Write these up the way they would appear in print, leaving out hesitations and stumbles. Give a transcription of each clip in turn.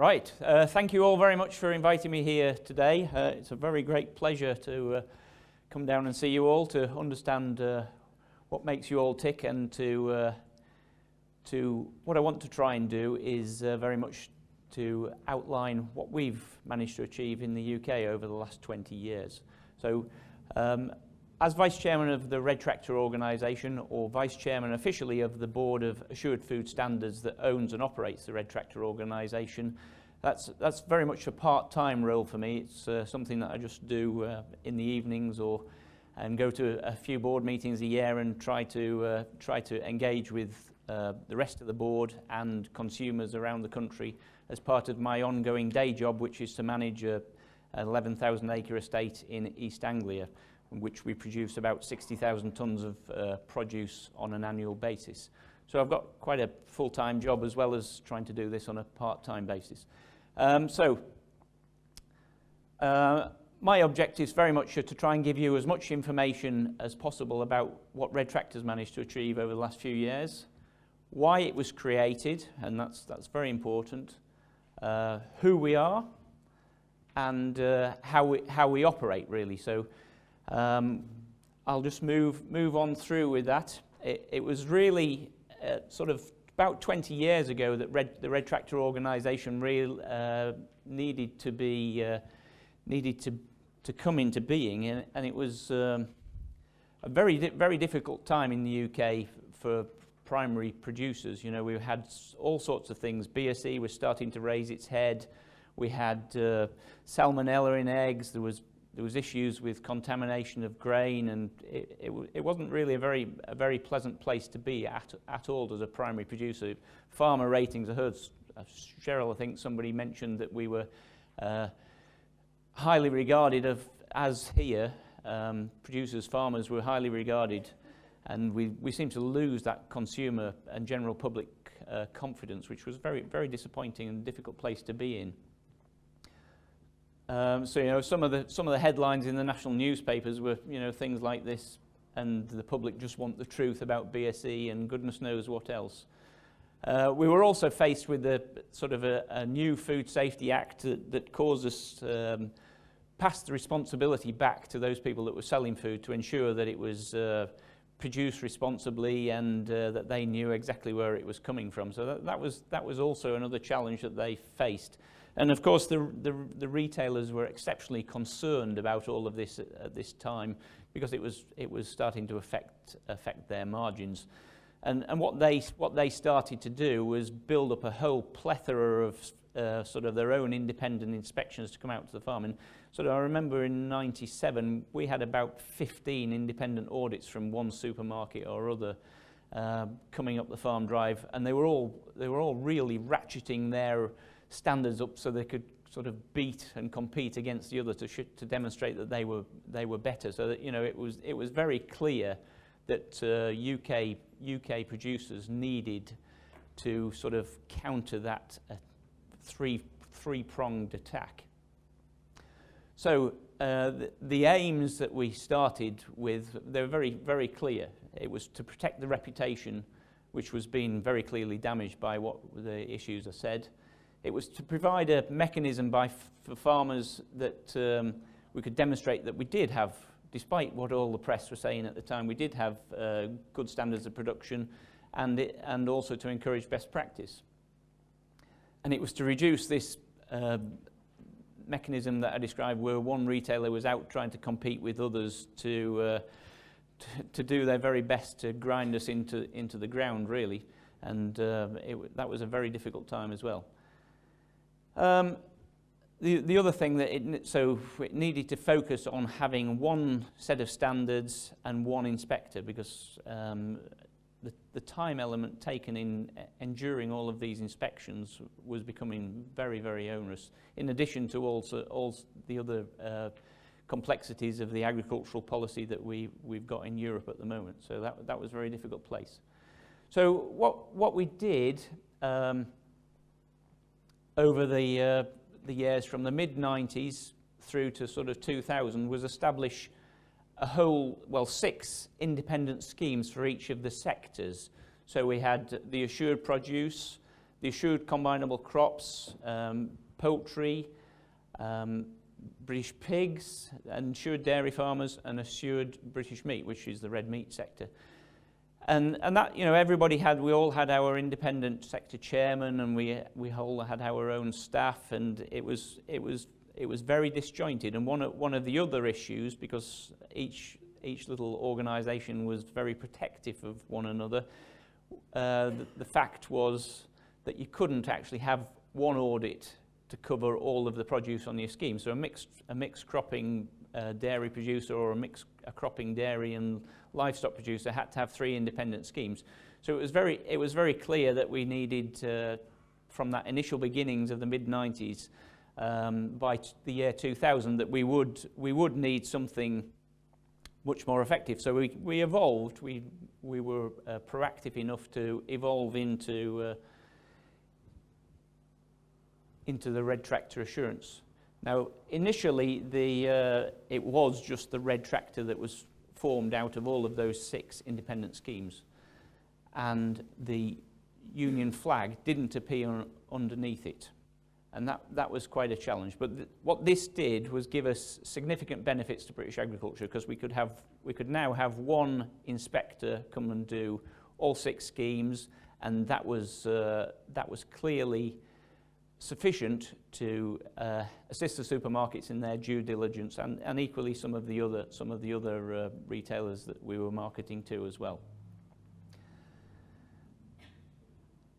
Right, thank you all very much for inviting me here today. It's a very great pleasure to come down and see you all, to understand what makes you all tick, and to what I want to try and do is very much to outline what we've managed to achieve in the UK over the last 20 years. So, as Vice Chairman of the Red Tractor organisation, or Vice Chairman officially of the Board of Assured Food Standards that owns and operates the Red Tractor organisation, that's very much a part-time role for me. It's something that I just do in the evenings, and go to a few board meetings a year and try to engage with the rest of the board and consumers around the country as part of my ongoing day job, which is to manage an 11,000 acre estate in East Anglia, in which we produce about 60,000 tonnes of produce on an annual basis. So I've got quite a full-time job as well as trying to do this on a part-time basis. My objective is very much to try and give you as much information as possible about what Red Tractor's managed to achieve over the last few years, why it was created, and that's very important, who we are, and how we operate, really. So I'll just move on through with that. It was really sort of about 20 years ago that the Red Tractor organisation really needed to come into being, and it was a very difficult time in the UK for primary producers. You know, we had all sorts of things. BSE was starting to raise its head. We had salmonella in eggs. There was issues with contamination of grain, and it wasn't really a very pleasant place to be at all as a primary producer. Farmer ratings, I heard Cheryl, I think somebody mentioned that we were highly regarded as here, producers, farmers were highly regarded, and we seemed to lose that consumer and general public confidence, which was very disappointing and a difficult place to be in. So, you know, some of the headlines in the national newspapers were, you know, things like this, and the public just want the truth about BSE and goodness knows what else. We were also faced with a new Food Safety Act that caused us pass the responsibility back to those people that were selling food to ensure that it was produced responsibly, and that they knew exactly where it was coming from. So that was also another challenge that they faced. And of course, the retailers were exceptionally concerned about all of this at this time, because it was starting to affect their margins. And what they started to do was build up a whole plethora of sort of their own independent inspections to come out to the farm. And sort of I remember in '97 we had about 15 independent audits from one supermarket or other coming up the farm drive, and they were all really ratcheting their standards up so they could sort of beat and compete against the other to demonstrate that they were better. So that, you know, it was very clear that UK producers needed to sort of counter that three-pronged attack. So the aims that we started with, they were very clear. It was to protect the reputation, which was being very clearly damaged by what the issues are said. It was to provide a mechanism for farmers that we could demonstrate that we did have, despite what all the press were saying at the time, we did have good standards of production, and also to encourage best practice. And it was to reduce this mechanism that I described, where one retailer was out trying to compete with others to do their very best to grind us into the ground, really. And that was a very difficult time as well. The other thing that it needed to focus on having one set of standards and one inspector, because the time element taken in enduring all of these inspections was becoming very onerous, in addition to all the other complexities of the agricultural policy that we've got in Europe at the moment. So that was a very difficult place. So what we did over the years from the mid-90s through to sort of 2000 was establish a whole, 6 independent schemes for each of the sectors. So we had the assured produce, the assured combinable crops, poultry, British pigs, assured dairy farmers, and assured British meat, which is the red meat sector. And that, you know, we all had our independent sector chairman, and we all had our own staff, and it was very disjointed. And one of the other issues, because each little organisation was very protective of one another, the fact was that you couldn't actually have one audit to cover all of the produce on your scheme. So a mixed cropping dairy producer or a cropping dairy and livestock producer had to have 3 independent schemes. So it was very clear that we needed, from that initial beginnings of the mid-90s, by the year 2000, that we would need something much more effective. So we evolved. We were proactive enough to evolve into the red tractor assurance. Now, initially, it was just the red tractor that was formed out of all of those 6 independent schemes, and the union flag didn't appear underneath it, and that was quite a challenge. But what this did was give us significant benefits to British agriculture, because we could now have one inspector come and do all 6 schemes, and that was clearly sufficient to assist the supermarkets in their due diligence, and equally some of the other retailers that we were marketing to as well.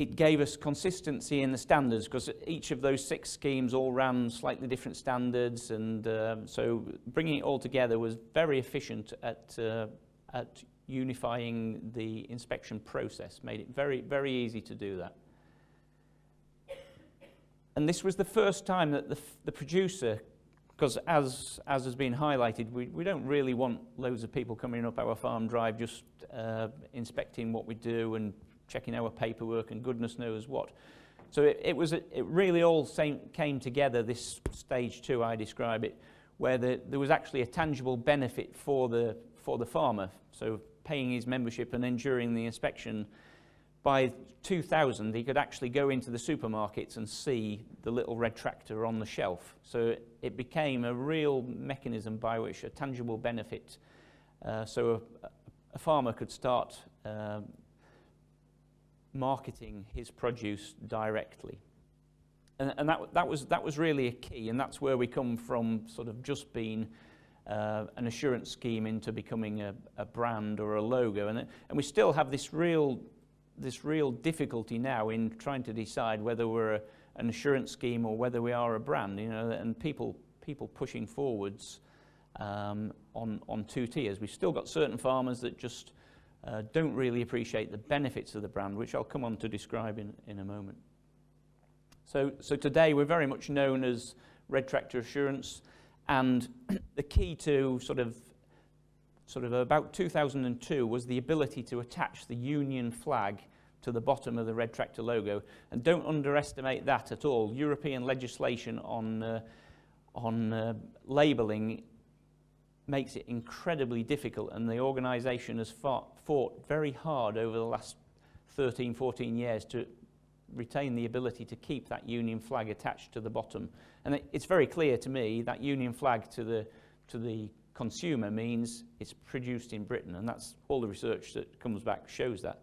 It gave us consistency in the standards, because each of those 6 schemes all ran slightly different standards, and so bringing it all together was very efficient at unifying the inspection process, made it very, very easy to do that. And this was the first time that the producer, because as has been highlighted, we don't really want loads of people coming up our farm drive just inspecting what we do and checking our paperwork and goodness knows what. So it really all came together, this stage 2, I describe it, where there was actually a tangible benefit for the farmer. So paying his membership and enduring the inspection. By 2000, he could actually go into the supermarkets and see the little red tractor on the shelf. So it became a real mechanism by which a tangible benefit, so a farmer could start marketing his produce directly. And that was really a key, and that's where we come from, sort of just being an assurance scheme into becoming a brand or a logo. And we still have this real difficulty now in trying to decide whether we're an assurance scheme or whether we are a brand, you know, and people pushing forwards on 2 tiers. We've still got certain farmers that just don't really appreciate the benefits of the brand, which I'll come on to describe in a moment. So today we're very much known as Red Tractor Assurance, and the key to sort of about 2002 was the ability to attach the union flag to the bottom of the red tractor logo. And don't underestimate that at all. European legislation on labelling makes it incredibly difficult, and the organisation has fought very hard over the last 13, 14 years to retain the ability to keep that union flag attached to the bottom. And it's very clear to me that union flag to the consumer means it's produced in Britain, and that's all the research that comes back shows that.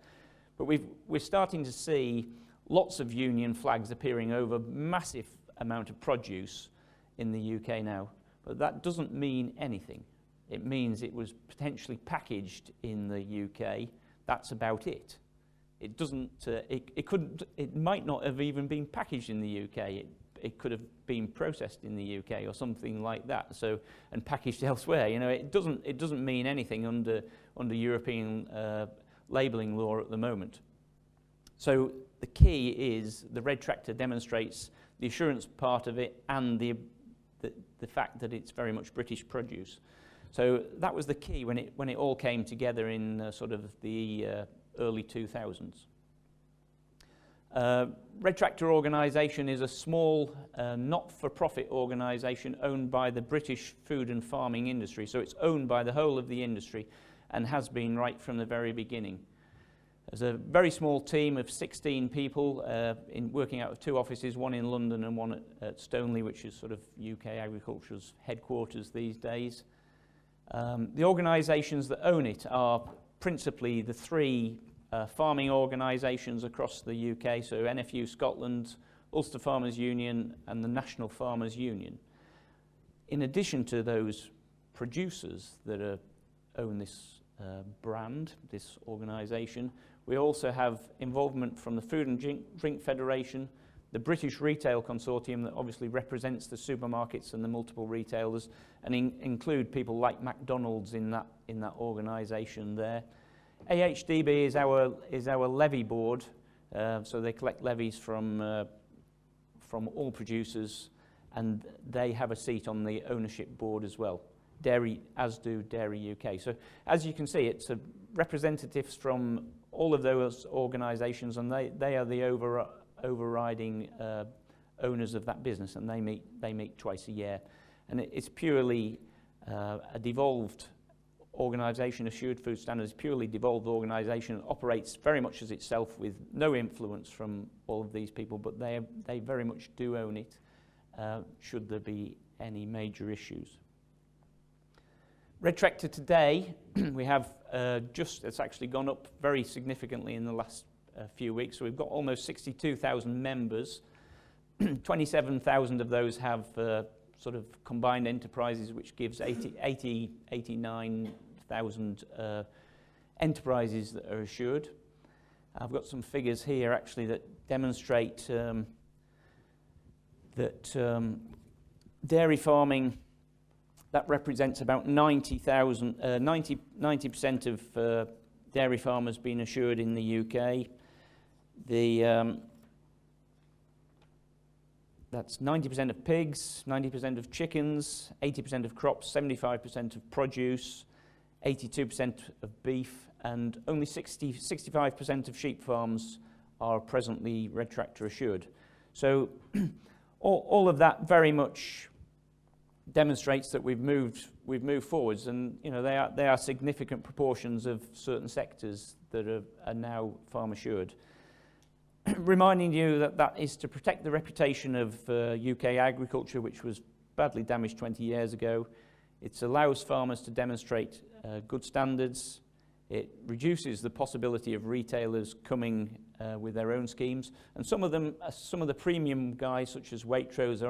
But we're starting to see lots of union flags appearing over massive amount of produce in the UK now, but that doesn't mean anything. It means it was potentially packaged in the UK. That's about it. It doesn't. It might not have even been packaged in the UK. It could have been processed in the UK or something like that. So, and packaged elsewhere. You know, it doesn't mean anything under European labelling law at the moment. So the key is the red tractor demonstrates the assurance part of it and the fact that it's very much British produce. So that was the key when it all came together in sort of the early 2000s. Red Tractor Organisation is a small not-for-profit organisation owned by the British food and farming industry. So it's owned by the whole of the industry and has been right from the very beginning. There's a very small team of 16 people working out of 2 offices, one in London and one at Stoneleigh, which is sort of UK Agriculture's headquarters these days. The organisations that own it are principally the 3 farming organisations across the UK, so NFU Scotland, Ulster Farmers Union and the National Farmers Union. In addition to those producers that own this brand, this organisation, we also have involvement from the Food and Drink Federation, the British Retail Consortium that obviously represents the supermarkets and the multiple retailers, and include people like McDonald's in that organisation there. AHDB is our levy board, so they collect levies from all producers, and they have a seat on the ownership board as well. Dairy, as do Dairy UK. So as you can see, it's representatives from all of those organisations, and they are the overriding owners of that business, and they meet twice a year. And it's purely a devolved organisation. Assured Food Standards, purely devolved organisation, operates very much as itself with no influence from all of these people, but they very much do own it should there be any major issues. Red Tractor today, we have it's actually gone up very significantly in the last few weeks. So we've got almost 62,000 members. 27,000 of those have sort of combined enterprises, which gives 89,000 enterprises that are assured. I've got some figures here actually that demonstrate that dairy farming, that represents about 90% of dairy farmers being assured in the UK. That's 90% of pigs, 90% of chickens, 80% of crops, 75% of produce, 82% of beef, and only 65% of sheep farms are presently Red Tractor assured. So all of that very much demonstrates that we've moved forwards, and they are significant proportions of certain sectors that are now farm assured. Reminding you that is to protect the reputation of UK agriculture, which was badly damaged 20 years ago. It allows farmers to demonstrate good standards. It reduces the possibility of retailers coming with their own schemes, and some of the premium guys, such as Waitrose,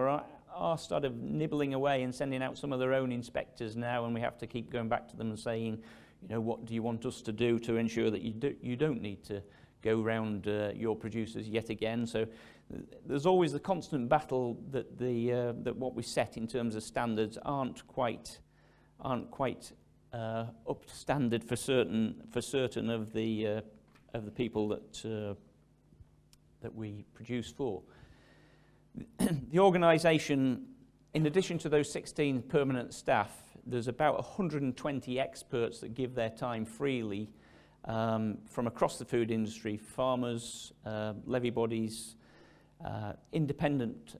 are sort of nibbling away and sending out some of their own inspectors now, and we have to keep going back to them and saying, what do you want us to do to ensure that you don't need to go round your producers yet again. So there's always the constant battle that that what we set in terms of standards aren't quite up to standard for certain of the people that we produce for. The organisation, in addition to those 16 permanent staff, there's about 120 experts that give their time freely from across the food industry: farmers, levy bodies, independent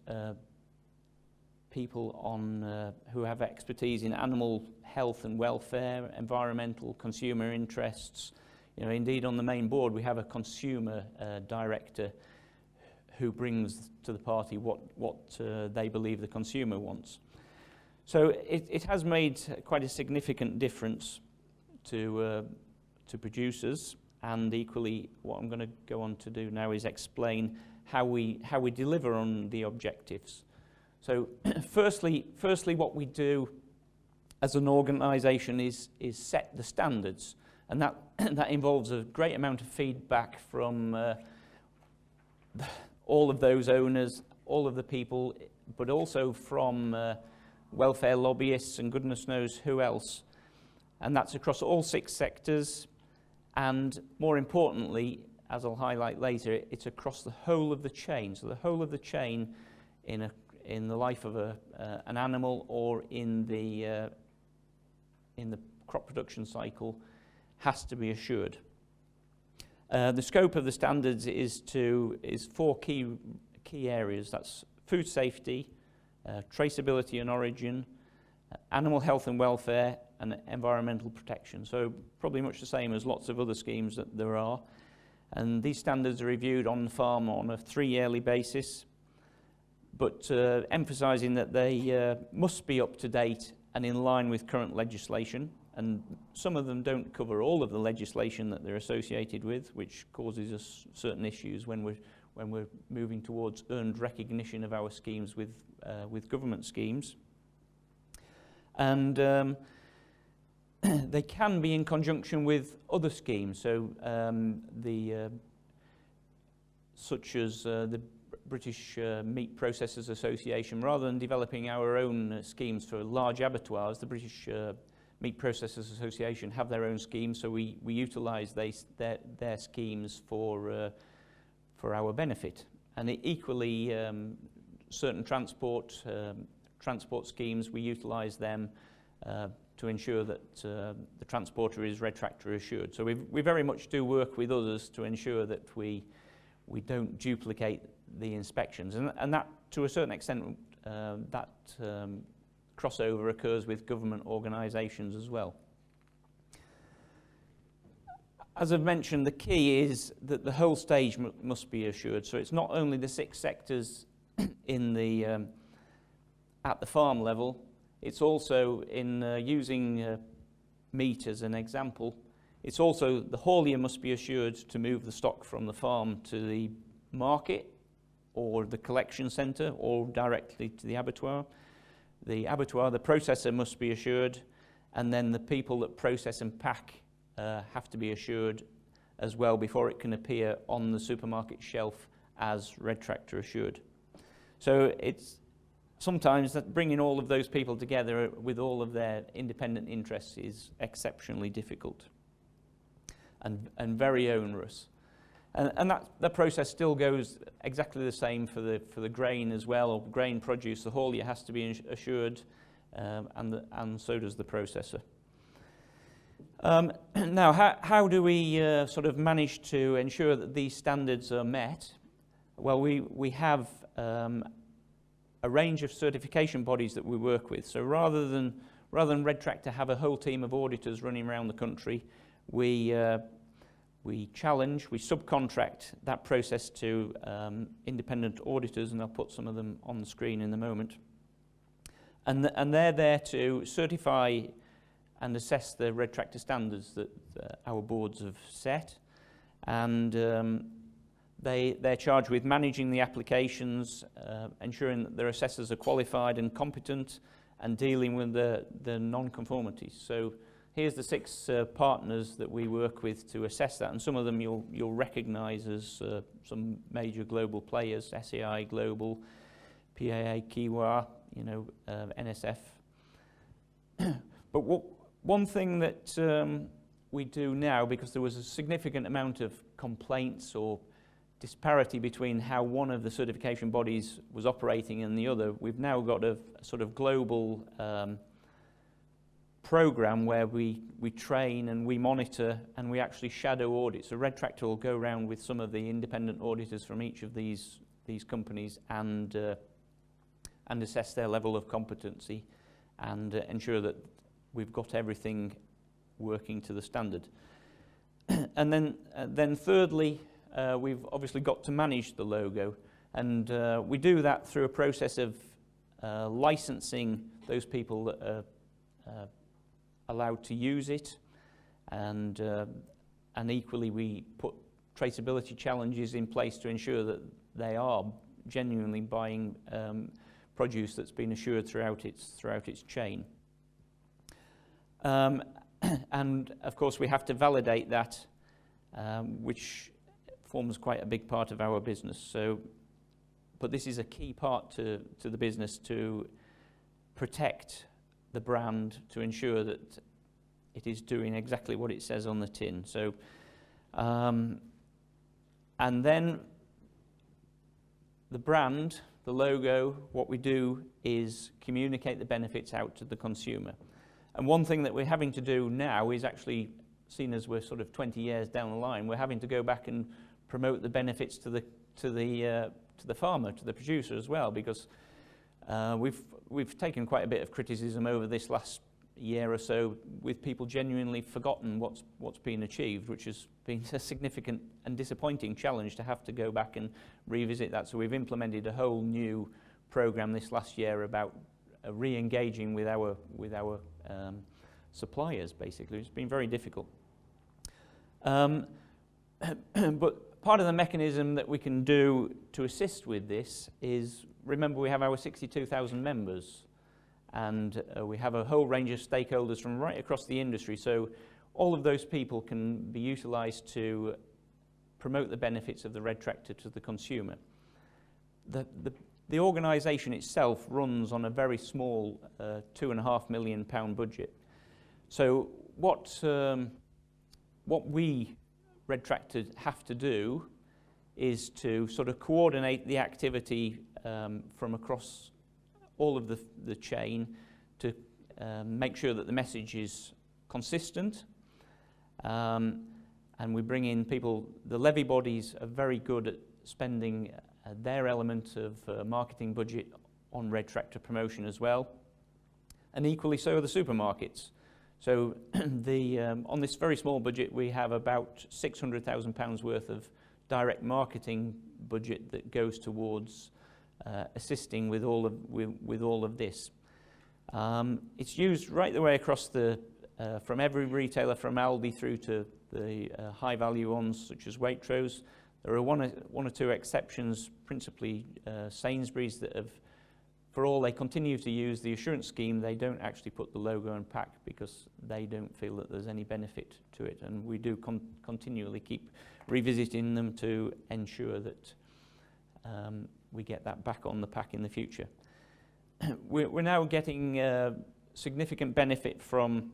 people who have expertise in animal health and welfare, environmental, consumer interests. Indeed, on the main board we have a consumer director who brings to the party what they believe the consumer wants. So it has made quite a significant difference to producers, and equally what I'm going to go on to do now is explain how we deliver on the objectives. So firstly what we do as an organisation is set the standards, and that involves a great amount of feedback from all of those owners, all of the people, but also from welfare lobbyists and goodness knows who else. And that's across all 6 sectors, and more importantly, as I'll highlight later, it's across the whole of the chain. So the whole of the chain in the life of an animal or in the crop production cycle has to be assured. The scope of the standards is 4 key areas. That's food safety, traceability and origin, animal health and welfare, and environmental protection. So probably much the same as lots of other schemes that there are. And these standards are reviewed on the farm on a 3-yearly basis, but emphasising that they must be up to date and in line with current legislation. And some of them don't cover all of the legislation that they're associated with, which causes us certain issues when we're moving towards earned recognition of our schemes with government schemes. And they can be in conjunction with other schemes, so such as the British Meat Processors Association. Rather than developing our own schemes for large abattoirs, the British Meat Processors Association have their own schemes, so we utilise their schemes for our benefit. And equally, certain transport schemes, we utilise them to ensure that the transporter is red tractor assured. So we very much do work with others to ensure that we don't duplicate the inspections, and that, to a certain extent, that crossover occurs with government organisations as well. As I've mentioned, the key is that the whole stage must be assured. So it's not only the 6 sectors in the at the farm level. It's also, in using meat as an example, it's also the haulier must be assured to move the stock from the farm to the market or the collection centre or directly to the abattoir. The abattoir, the processor must be assured, and then the people that process and pack have to be assured as well before it can appear on the supermarket shelf as red tractor assured. So it's sometimes that bringing all of those people together with all of their independent interests is exceptionally difficult and very onerous. And that process still goes exactly the same for the grain as well, or grain produce. The haulier has to be assured, and so does the processor. Now, how do we sort of manage to ensure that these standards are met? Well, we have a range of certification bodies that we work with. So rather than Red Tractor have a whole team of auditors running around the country, we subcontract that process to independent auditors, and I'll put some of them on the screen in a moment. And they're there to certify and assess the Red Tractor standards that our boards have set. And they're charged with managing the applications, ensuring that their assessors are qualified and competent, and dealing with the non-conformities. So here's the 6 partners that we work with to assess that, and some of them you'll recognise as some major global players: SAI Global, PAA Kiwa, NSF. But one thing that we do now, because there was a significant amount of complaints or disparity between how one of the certification bodies was operating and the other, we've now got a sort of global program where we train and we monitor and we actually shadow audit. So Red Tractor will go around with some of the independent auditors from each of these companies and assess their level of competency and ensure that we've got everything working to the standard. And then thirdly, we've obviously got to manage the logo, and we do that through a process of licensing those people that are allowed to use it, and equally we put traceability challenges in place to ensure that they are genuinely buying produce that's been assured throughout its chain. And of course we have to validate that, which forms quite a big part of our business. So, but this is a key part to the business, to protect the brand, to ensure that it is doing exactly what it says on the tin. So, and then the brand, the logo, what we do is communicate the benefits out to the consumer. And one thing that we're having to do now is actually, seen as we're sort of 20 years down the line, we're having to go back and promote the benefits to the farmer, to the producer as well, because we've taken quite a bit of criticism over this last year or so with people genuinely forgotten what's been achieved, which has been a significant and disappointing challenge to have to go back and revisit that. So we've implemented a whole new program this last year about re-engaging with our suppliers, basically. It's been very difficult. But part of the mechanism that we can do to assist with this is, remember, we have our 62,000 members, and we have a whole range of stakeholders from right across the industry. So all of those people can be utilised to promote the benefits of the red tractor to the consumer. The organisation itself runs on a very small £2.5 million budget. So what we Red Tractor have to do is to sort of coordinate the activity from across all of the chain to make sure that the message is consistent. And we bring in people. The levy bodies are very good at spending their element of marketing budget on Red Tractor promotion as well. And equally so are the supermarkets. So on this very small budget, we have about £600,000 worth of direct marketing budget that goes towards assisting with all of this. It's used right the way across from every retailer, from Aldi through to the high-value ones such as Waitrose. There are one or two exceptions, principally Sainsbury's, that have, for all they continue to use the assurance scheme, they don't actually put the logo on pack because they don't feel that there's any benefit to it. And we do continually keep revisiting them to ensure that we get that back on the pack in the future. We're now getting significant benefit from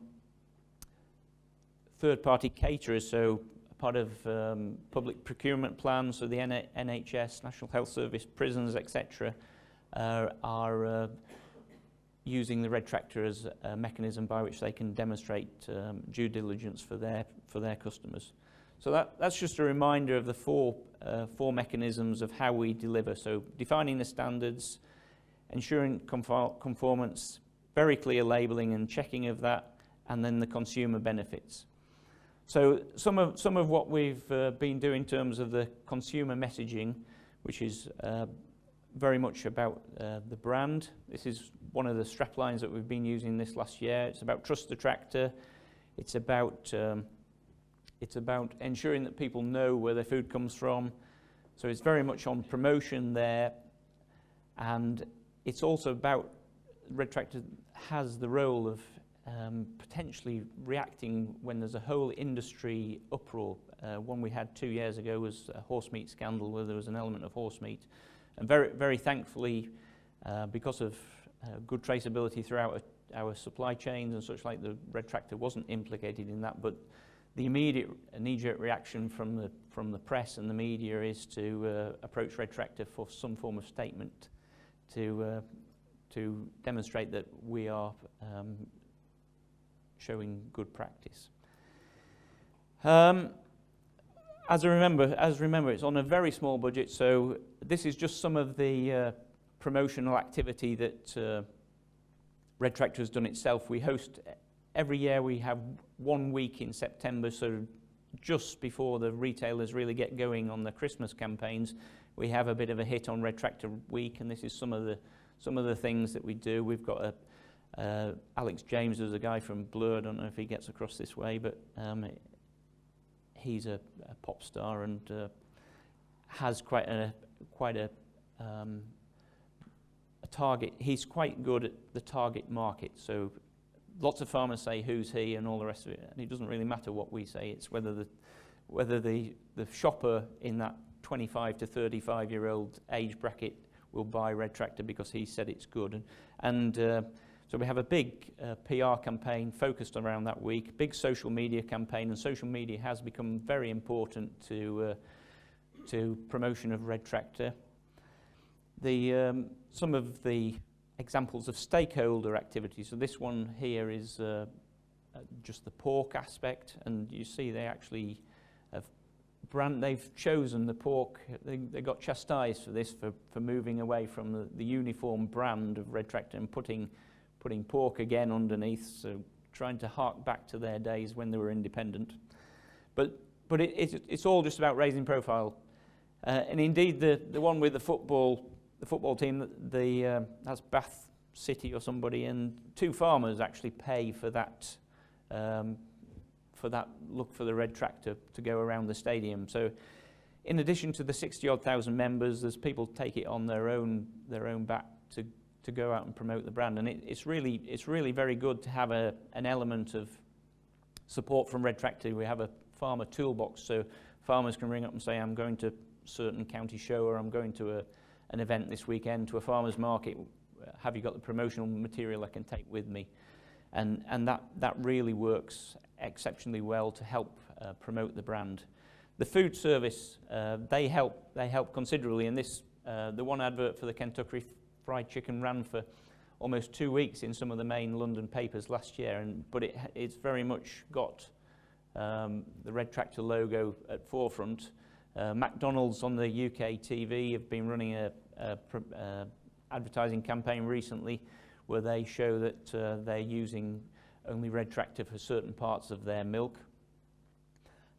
third-party caterers, so part of public procurement plans, so the NHS, National Health Service, prisons, etc., are using the Red Tractor as a mechanism by which they can demonstrate due diligence for their customers. So that's just a reminder of the four mechanisms of how we deliver. So defining the standards, ensuring conformance, very clear labelling and checking of that, and then the consumer benefits. So some of what we've been doing in terms of the consumer messaging, which is very much about the brand. This is one of the strap lines that we've been using this last year. It's about trust the tractor. It's about ensuring that people know where their food comes from. So it's very much on promotion there, and it's also about Red Tractor has the role of potentially reacting when there's a whole industry uproar. One we had 2 years ago was a horse meat scandal where there was an element of horse meat. And very, very thankfully, because of good traceability throughout our supply chains and such like, the Red Tractor wasn't implicated in that. But the immediate knee-jerk reaction from the press and the media is to approach Red Tractor for some form of statement to demonstrate that we are showing good practice. As remember, it's on a very small budget, so this is just some of the promotional activity that Red Tractor has done itself. We host, every year we have 1 week in September, so just before the retailers really get going on the Christmas campaigns, we have a bit of a hit on Red Tractor Week, and this is some of the things that we do. We've got Alex James, who's a guy from Blur, I don't know if he gets across this way, but he's a pop star and has quite a target. He's quite good at the target market. So lots of farmers say who's he and all the rest of it, and it doesn't really matter what we say. It's whether the shopper in that 25 to 35-year-old age bracket will buy Red Tractor because he said it's good. So we have a big PR campaign focused around that week, big social media campaign, and social media has become very important to promotion of Red Tractor. Some of the examples of stakeholder activities. So this one here is just the pork aspect, and you see they actually they've chosen the pork. They got chastised for this, for moving away from the uniform brand of Red Tractor and putting pork again underneath. So trying to hark back to their days when they were independent. But it's all just about raising profile. And indeed, the one with the football team, that's Bath City or somebody, and 2 farmers actually pay for that look for the red tractor to go around the stadium. So in addition to the 60-odd thousand members, there's people take it on their own back to go out and promote the brand. And it's really very good to have an element of support from Red Tractor. We have a farmer toolbox, so farmers can ring up and say, I'm going to a certain county show, or I'm going to an event this weekend, to a farmer's market. Have you got the promotional material I can take with me? And that really works exceptionally well to help promote the brand. The food service, they help considerably. And this, the one advert for the Kentucky Fried Chicken ran for almost 2 weeks in some of the main London papers last year. But it's very much got the Red Tractor logo at forefront. McDonald's on the UK TV have been running a advertising campaign recently where they show that they're using only Red Tractor for certain parts of their milk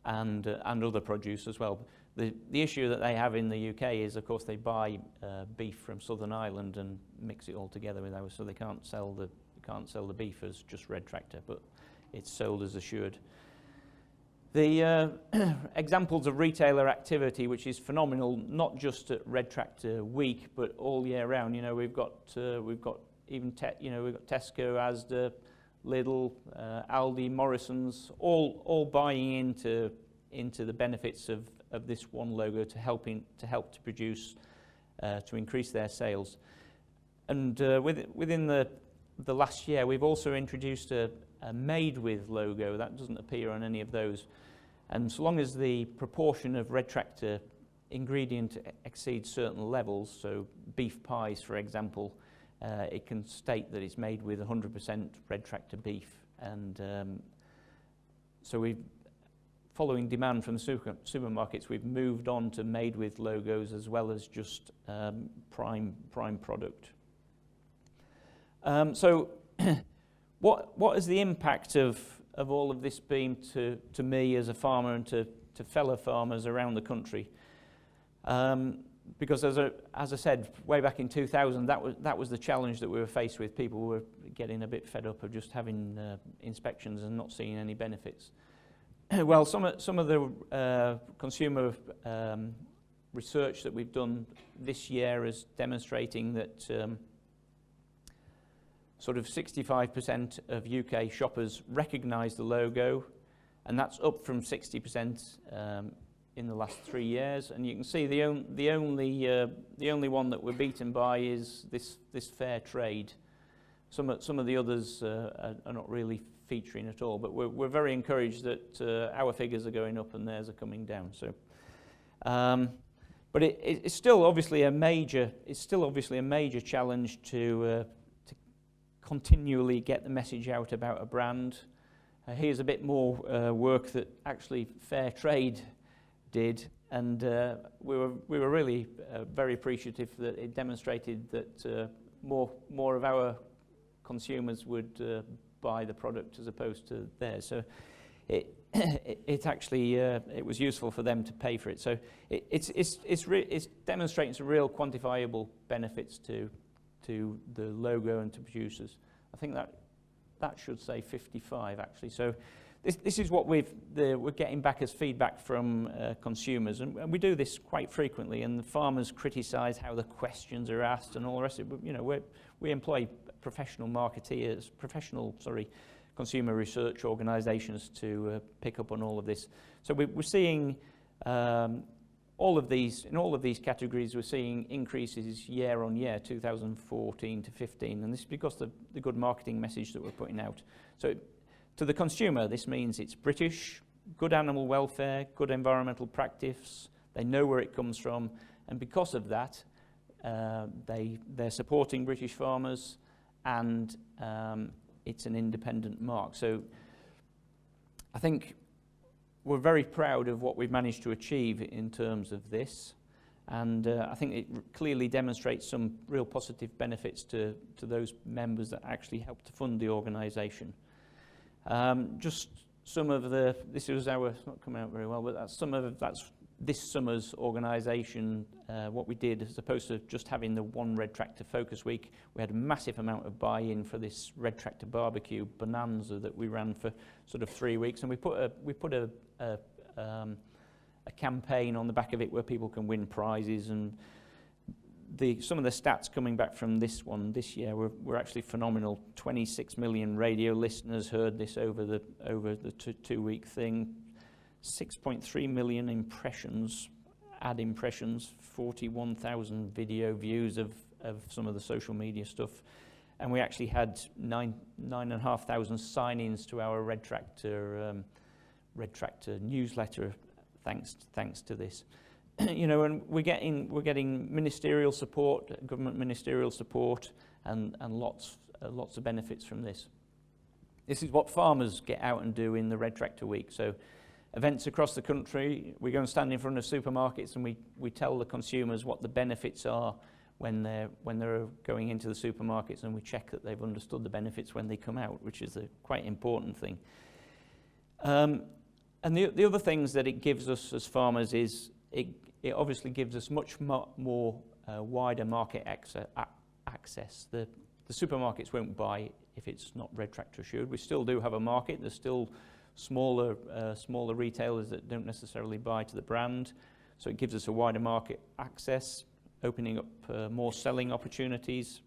and other produce as well. The issue that they have in the UK is, of course, they buy beef from Southern Ireland and mix it all together with ours, so they can't sell the beef as just Red Tractor, but it's sold as assured. The examples of retailer activity, which is phenomenal, not just at Red Tractor Week, but all year round. You know, we've got even we've got Tesco, Asda, Lidl, Aldi, Morrison's, all buying into the benefits of this one logo to help to produce to increase their sales. And within the last year, we've also introduced a made with logo that doesn't appear on any of those. And so long as the proportion of Red Tractor ingredient exceeds certain levels, so beef pies, for example, it can state that it's made with 100% Red Tractor beef. And so following demand from the supermarkets, we've moved on to made with logos as well as just prime product. So what is the impact of all of this been to me as a farmer and to fellow farmers around the country? Because as I said, way back in 2000, that was the challenge that we were faced with. People were getting a bit fed up of just having inspections and not seeing any benefits. Well, some of the consumer research that we've done this year is demonstrating that sort of 65% of UK shoppers recognise the logo, and that's up from 60% in the last 3 years. And you can see the only one that we're beaten by is this fair trade. Some of the others are not really featuring at all, but we're very encouraged that our figures are going up and theirs are coming down. So, but it's still obviously a major challenge to continually get the message out about a brand. Here's a bit more work that actually Fair Trade did, and we were really very appreciative that it demonstrated that more of our consumers would buy the product as opposed to theirs. So it actually it was useful for them to pay for it. So it's demonstrating some real quantifiable benefits to the logo and to producers. I think that should say 55 actually. So this is what we're getting back as feedback from consumers, and we do this quite frequently. And the farmers criticise how the questions are asked and all the rest of it. But, you know, we employ professional marketeers, consumer research organisations to pick up on all of this. So we're seeing all of these categories. We're seeing increases year on year, 2014 to 15, and this is because of the good marketing message that we're putting out. So to the consumer, this means it's British, good animal welfare, good environmental practice. They know where it comes from, and because of that, they're supporting British farmers, and it's an independent mark. So I think we're very proud of what we've managed to achieve in terms of this, and I think it clearly demonstrates some real positive benefits to those members that actually help to fund the organisation. Just some of this was it's not coming out very well, but that's this summer's organisation, what we did, as opposed to just having the one Red Tractor Focus Week, we had a massive amount of buy-in for this Red Tractor Barbecue Bonanza that we ran for sort of 3 weeks, and we put a campaign on the back of it where people can win prizes, and some of the stats coming back from this one this year were actually phenomenal. 26 million radio listeners heard this over the 2-week thing. 6.3 million impressions, ad impressions, 41,000 video views of some of the social media stuff, and we actually had 9,500 sign-ins to our Red Tractor newsletter, thanks to this. You know, and we're getting ministerial support, government ministerial support, and lots of benefits from this. This is what farmers get out and do in the Red Tractor Week. So, events across the country, we go and stand in front of supermarkets, and we tell the consumers what the benefits are when they're going into the supermarkets, and we check that they've understood the benefits when they come out, which is a quite important thing. And the other things that it gives us as farmers is it obviously gives us much more wider market access. The supermarkets won't buy if it's not Red Tractor assured. We still do have a market. There's still smaller retailers that don't necessarily buy to the brand, so it gives us a wider market access, opening up more selling opportunities.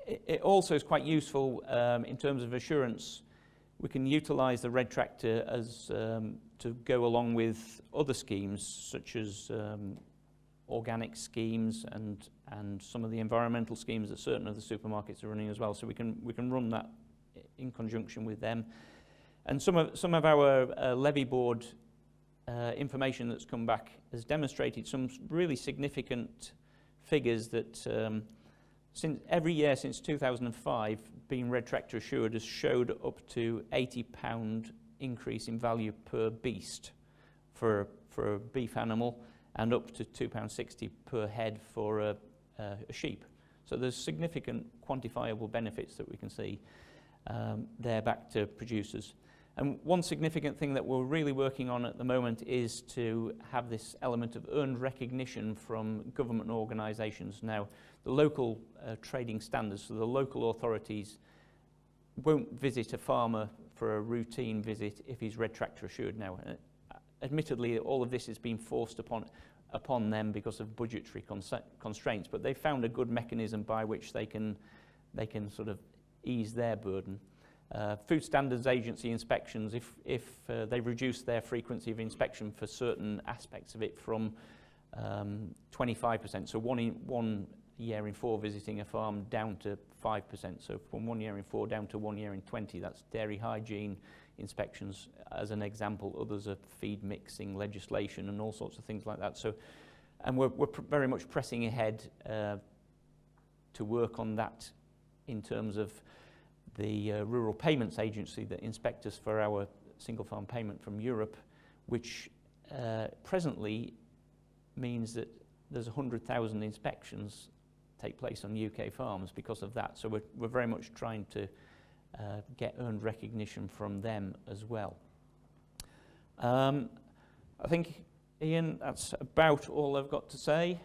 It also is quite useful in terms of assurance. We can utilise the Red Tractor as to go along with other schemes, such as organic schemes and some of the environmental schemes that certain of the supermarkets are running as well. So we can run that in conjunction with them. And some of our levy board information that's come back has demonstrated some really significant figures that every year since 2005, being Red Tractor assured has showed up to £80 increase in value per beast for a beef animal, and up to £2.60 per head for a sheep. So there's significant quantifiable benefits that we can see there back to producers. And one significant thing that we're really working on at the moment is to have this element of earned recognition from government organisations. Now, the local trading standards, so the local authorities won't visit a farmer for a routine visit if he's Red Tractor assured. Now, admittedly, all of this is being forced upon them because of budgetary constraints, but they've found a good mechanism by which they can sort of ease their burden. Food Standards Agency inspections, if they reduce their frequency of inspection for certain aspects of it from 25%, so 1 year in 4 visiting a farm, down to 5%, so from 1 year in 4 down to 1 year in 20, that's dairy hygiene inspections as an example. Others are feed mixing legislation and all sorts of things like that. So, and we're very much pressing ahead to work on that in terms of the Rural Payments Agency that inspect us for our single farm payment from Europe, which presently means that there's 100,000 inspections take place on UK farms because of that. So we're very much trying to get earned recognition from them as well. I think, Ian, that's about all I've got to say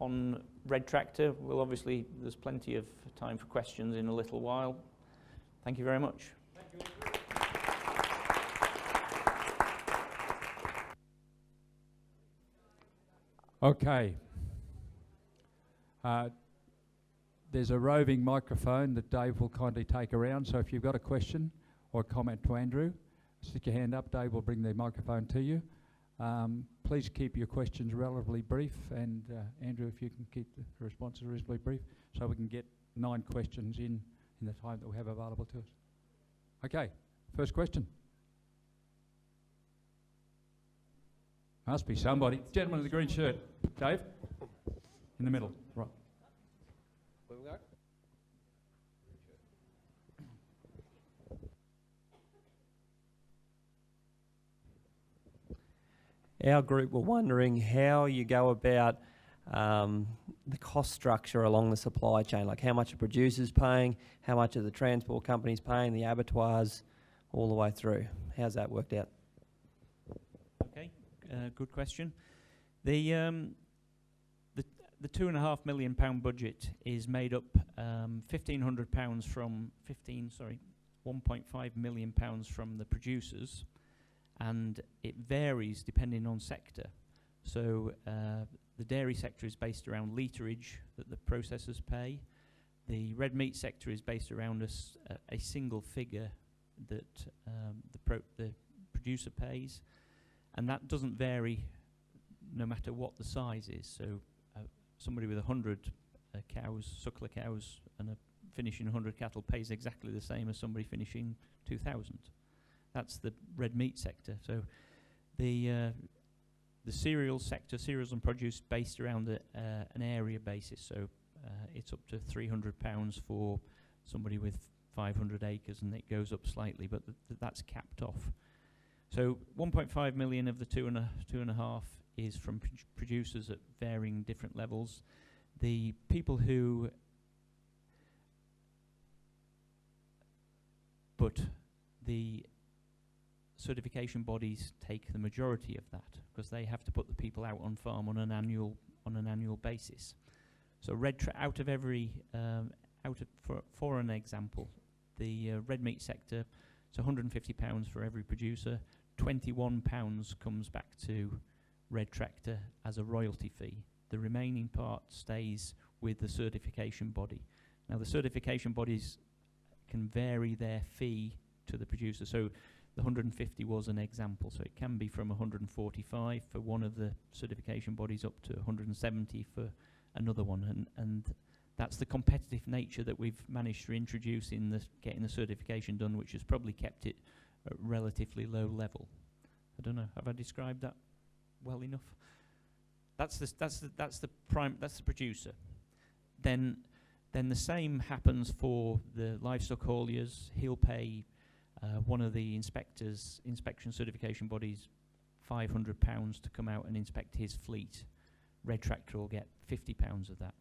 on Red Tractor. Well, obviously, there's plenty of time for questions in a little while. Thank you very much. Thank you. Okay. There's a roving microphone that Dave will kindly take around, so if you've got a question or a comment to Andrew, stick your hand up. Dave will bring the microphone to you. Please keep your questions relatively brief, and Andrew, if you can keep the responses reasonably brief, so we can get 9 questions in the time that we have available to us. Okay, first question. Must be somebody. Gentleman in the green shirt. Dave? In the middle. Right. Where we go? Our group were wondering how you go about the cost structure along the supply chain, like how much a producer's paying, how much are the transport companies paying, the abattoirs, all the way through. How's that worked out? Okay, good question. The £2.5 million budget is made up £1,500 from 1.5 million pounds from the producers, and it varies depending on sector. So the dairy sector is based around litrage that the processors pay. The red meat sector is based around a single figure that the producer pays, and that doesn't vary no matter what the size is. So somebody with 100 cows, suckler cows, and finishing 100 cattle pays exactly the same as somebody finishing 2,000. That's the red meat sector. So the cereals sector, cereals and produce, based around an area basis. So it's up to £300 for somebody with 500 acres, and it goes up slightly, but that's capped off. So 1.5 million of the two and a half is from producers at varying different levels. The people who, but the certification bodies take the majority of that, because they have to put the people out on farm on an annual basis. So out of every for an example, the red meat sector, it's £150 for every producer. £21 comes back to Red Tractor as a royalty fee. The remaining part stays with the certification body. Now, the certification bodies can vary their fee to the producer. So the 150 was an example. So it can be from 145 for one of the certification bodies up to 170 for another one. And that's the competitive nature that we've managed to introduce in getting the certification done, which has probably kept it at relatively low level. I don't know. Have I described that well enough? That's the producer. Then the same happens for the livestock hauliers. He'll pay one of the inspection certification bodies £500 to come out and inspect his fleet. Red Tractor will get £50 of that.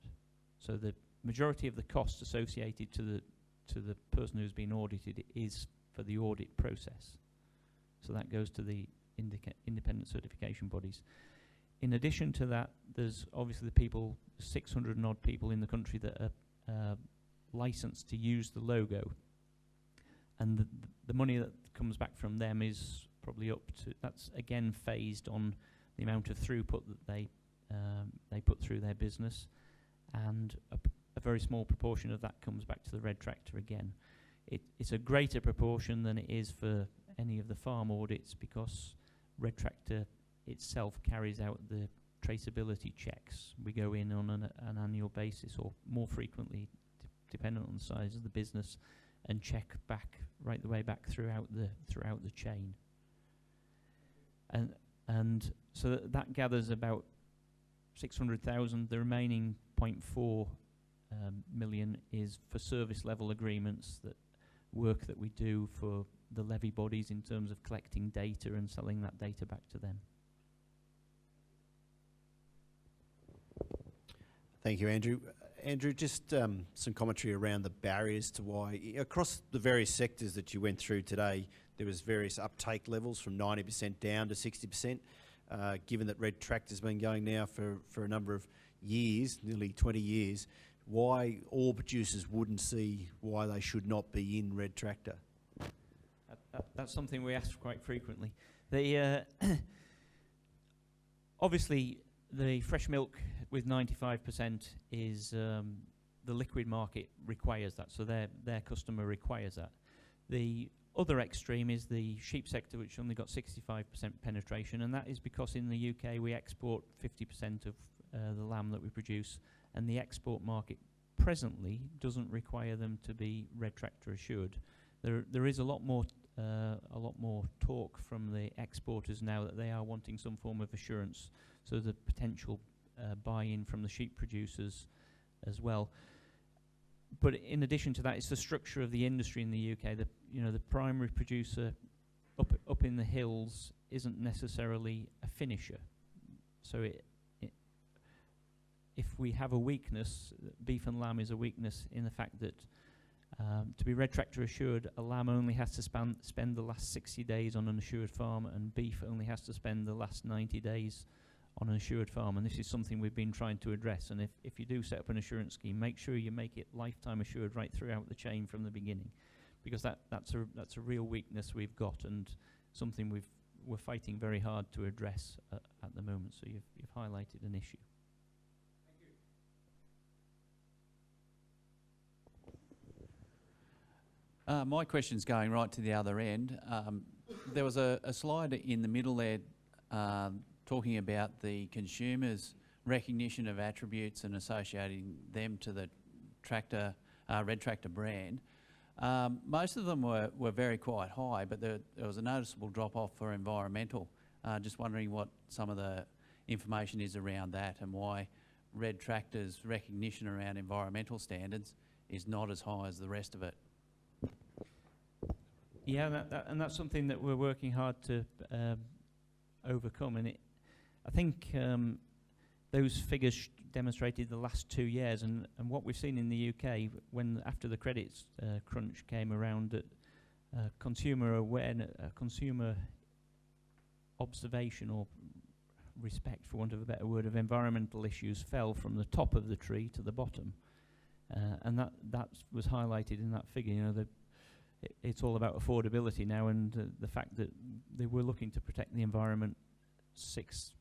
So the majority of the costs associated to the person who's been audited is for the audit process. So that goes to the independent certification bodies. In addition to that, there's obviously the people, 600 and odd people in the country that are licensed to use the logo. And the money that comes back from them is probably up to, that's again phased on the amount of throughput that they put through their business. And a very small proportion of that comes back to the Red Tractor again. It's a greater proportion than it is for any of the farm audits, because Red Tractor itself carries out the traceability checks. We go in on an annual basis, or more frequently, depending on the size of the business, and check back right the way back throughout the chain. And so that gathers about 600,000. The remaining 0.4 million is for service level agreements, that work that we do for the levy bodies in terms of collecting data and selling that data back to them. Thank you, Andrew. Andrew, just some commentary around the barriers to why, across the various sectors that you went through today, there was various uptake levels from 90% down to 60%. Given that Red Tractor's been going now for a number of years, nearly 20 years, why all producers wouldn't see why they should not be in Red Tractor? That's something we ask quite frequently. Obviously, the fresh milk with 95% is the liquid market requires that, so their customer requires that. The other extreme is the sheep sector, which only got 65% penetration, and that is because in the UK we export 50% of the lamb that we produce, and the export market presently doesn't require them to be Red Tractor assured. There is a lot more talk from the exporters now that they are wanting some form of assurance, so the potential buy-in from the sheep producers as well. But in addition to that, it's the structure of the industry in the UK. The primary producer up in the hills isn't necessarily a finisher, so if we have a weakness, beef and lamb is a weakness in the fact that to be red tractor assured, a lamb only has to spend the last 60 days on an assured farm, and beef only has to spend the last 90 days on an assured farm. And this is something we've been trying to address. And if you do set up an assurance scheme, make sure you make it lifetime assured right throughout the chain from the beginning, because that's a real weakness we've got, and something we're fighting very hard to address at the moment. So you've highlighted an issue. My question's going right to the other end. There was a slide in the middle there talking about the consumer's recognition of attributes and associating them to the tractor, red tractor brand. Most of them were very quite high, but there was a noticeable drop-off for environmental. Just wondering what some of the information is around that, and why red tractor's recognition around environmental standards is not as high as the rest of it. Yeah, and that's something that we're working hard to overcome. And I think those figures demonstrated the last 2 years, and what we've seen in the UK, when after the credits crunch came around, that consumer awareness, consumer observation or respect, for want of a better word, of environmental issues fell from the top of the tree to the bottom, and that was highlighted in that figure. You know, it's all about affordability now, and the fact that they were looking to protect the environment 6-7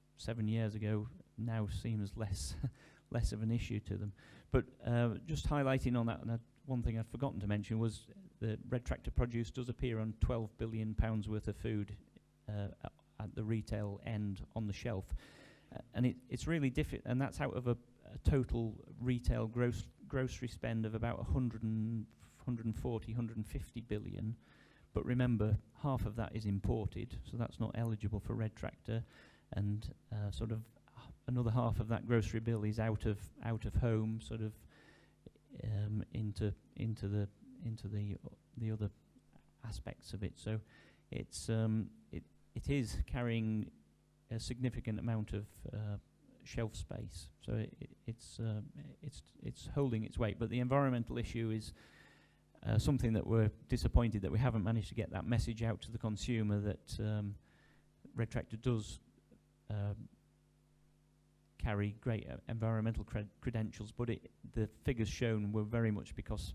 years ago now seems less less of an issue to them. But just highlighting on that, and one thing I'd forgotten to mention was the red tractor produce does appear on £12 billion worth of food at the retail end on the shelf, and it's really difficult, and that's out of a total retail grocery spend of about 140, 150 billion. But remember, half of that is imported, so that's not eligible for red tractor, and sort of another half of that grocery bill is out of home, sort of into the other aspects of it. So it is carrying a significant amount of shelf space. So it's holding its weight. But the environmental issue is something that we're disappointed that we haven't managed to get that message out to the consumer, that red tractor does carry great environmental credentials, but the figures shown were very much because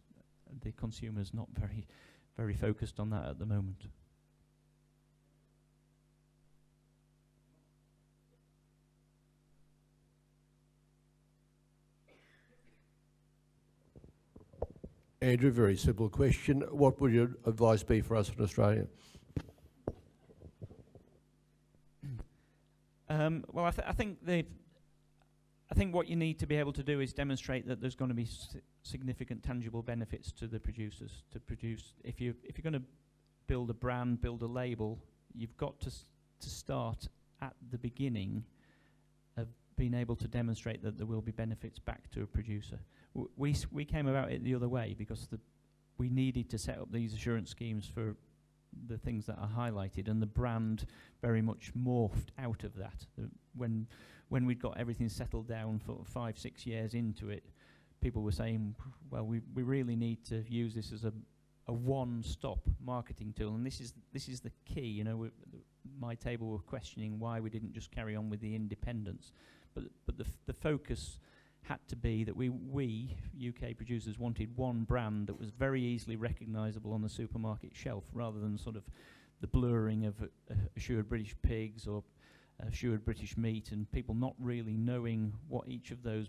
the consumer's not very focused on that at the moment. Andrew, very simple question. What would your advice be for us in Australia? Well, I think what you need to be able to do is demonstrate that there's going to be significant tangible benefits to the producers to produce. If you're going to build a brand, build a label, you've got to start at the beginning of being able to demonstrate that there will be benefits back to a producer. We came about it the other way, because we needed to set up these assurance schemes for the things that are highlighted, and the brand very much morphed out of that. When we'd got everything settled down for 5-6 years into it, people were saying, well, we really need to use this as a one-stop marketing tool, and this is the key. You know, my table were questioning why we didn't just carry on with the independence, but the focus had to be that we UK producers wanted one brand that was very easily recognisable on the supermarket shelf, rather than sort of the blurring of assured British pigs or assured British meat, and people not really knowing what each of those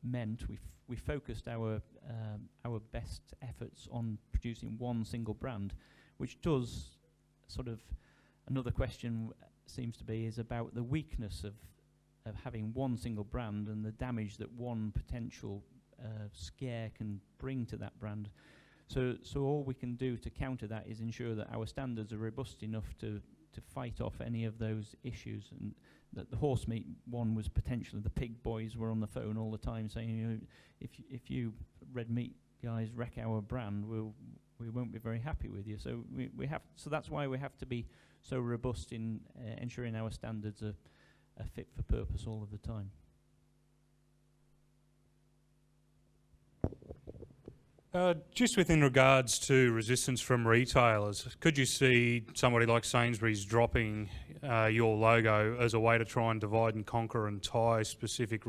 meant. We focused our best efforts on producing one single brand, which does sort of, another question seems to be, is about the weakness of having one single brand and the damage that one potential scare can bring to that brand. So all we can do to counter that is ensure that our standards are robust enough to fight off any of those issues. And that the horse meat one was potentially, the pig boys were on the phone all the time saying, you know, if you red meat guys wreck our brand, we won't be very happy with you. So so that's why we have to be so robust in ensuring our standards are fit for purpose all of the time. Just within regards to resistance from retailers, could you see somebody like Sainsbury's dropping your logo as a way to try and divide and conquer and tie specific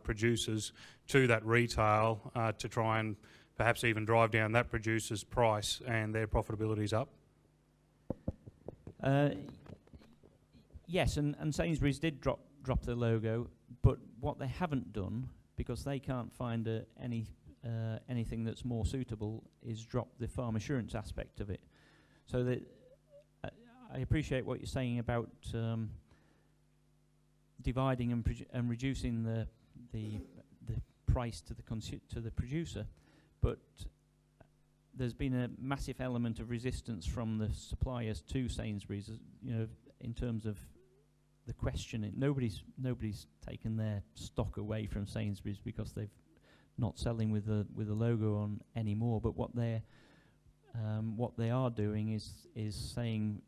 producers to that retail to try and perhaps even drive down that producer's price and their profitability's up? Yes, and Sainsbury's did drop the logo, but what they haven't done, because they can't find anything that's more suitable, is drop the farm assurance aspect of it. So that I appreciate what you're saying about dividing and reducing the price to the producer, but there's been a massive element of resistance from the suppliers to Sainsbury's, in terms of the question. Nobody's taken their stock away from Sainsbury's because they've not selling with the logo on anymore. But what they are doing is saying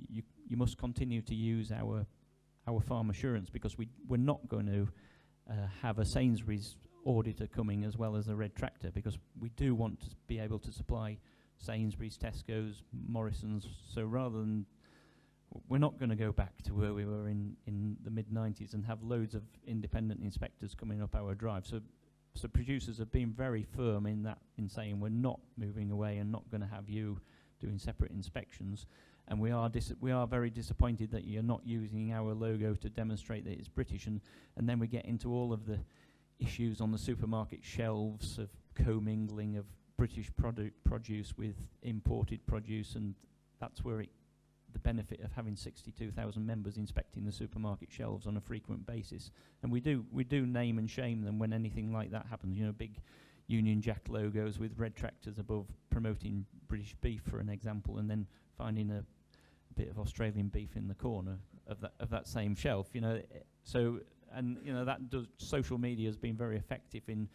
you must continue to use our farm assurance, because we're not going to have a Sainsbury's auditor coming as well as a red tractor, because we do want to be able to supply Sainsbury's, Tesco's, Morrison's. So rather than, we're not going to go back to where we were in the mid-90s and have loads of independent inspectors coming up our drive. So producers have been very firm in saying we're not moving away and not going to have you doing separate inspections. And we are very disappointed that you're not using our logo to demonstrate that it's British. And then we get into all of the issues on the supermarket shelves of commingling of British produce with imported produce, and that's where the benefit of having 62,000 members inspecting the supermarket shelves on a frequent basis. And we do name and shame them when anything like that happens. Big Union Jack logos with red tractors above promoting British beef, for an example, and then finding a bit of Australian beef in the corner of that same shelf. Social media has been very effective and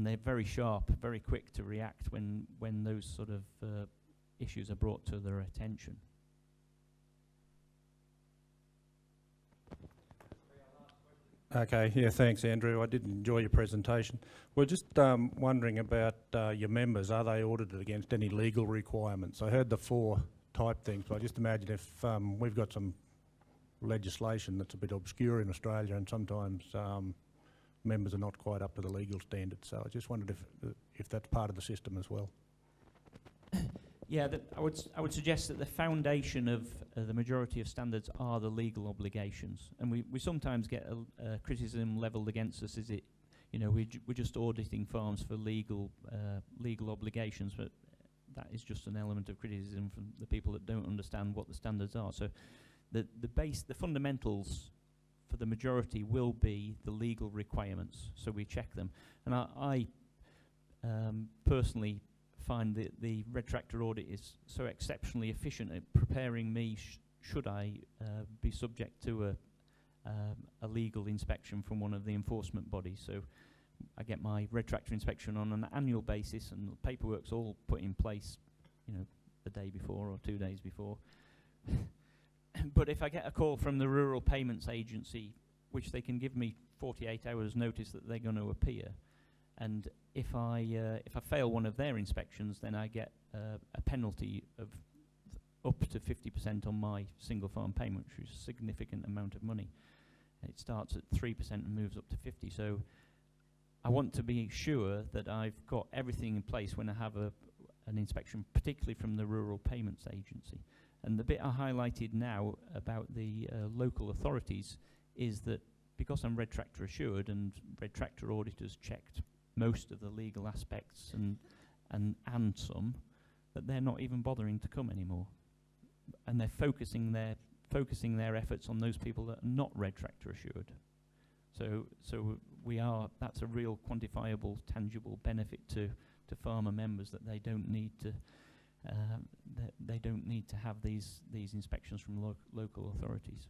they're very sharp, very quick to react when those sort of issues are brought to their attention. Okay, yeah, thanks, Andrew. I did enjoy your presentation. We're just wondering about your members. Are they audited against any legal requirements? I heard the 4 type things, but I just imagine if we've got some legislation that's a bit obscure in Australia, and sometimes members are not quite up to the legal standards. So I just wondered if that's part of the system as well. Yeah, I would suggest that the foundation of the majority of standards are the legal obligations, and we sometimes get a criticism levelled against us. Is it, we're just auditing farms for legal obligations, but that is just an element of criticism from the people that don't understand what the standards are. So the fundamentals for the majority will be the legal requirements. So we check them, and I personally find that the red tractor audit is so exceptionally efficient at preparing me should I be subject to a legal inspection from one of the enforcement bodies. So I get my red tractor inspection on an annual basis, and the paperwork's all put in place, the day before or 2 days before. But if I get a call from the Rural Payments Agency, which they can give me 48 hours notice that they're going to appear, and if I fail one of their inspections, then I get a penalty of up to 50% on my single farm payment, which is a significant amount of money. It starts at 3% and moves up to 50. So I want to be sure that I've got everything in place when I have an inspection, particularly from the Rural Payments Agency. And the bit I highlighted now about the local authorities is that because I'm red tractor assured and red tractor auditors checked most of the legal aspects and some, that they're not even bothering to come anymore, and they're focusing their efforts on those people that are not red tractor assured. So that's a real quantifiable, tangible benefit to farmer members, that they don't need to have these inspections from local authorities.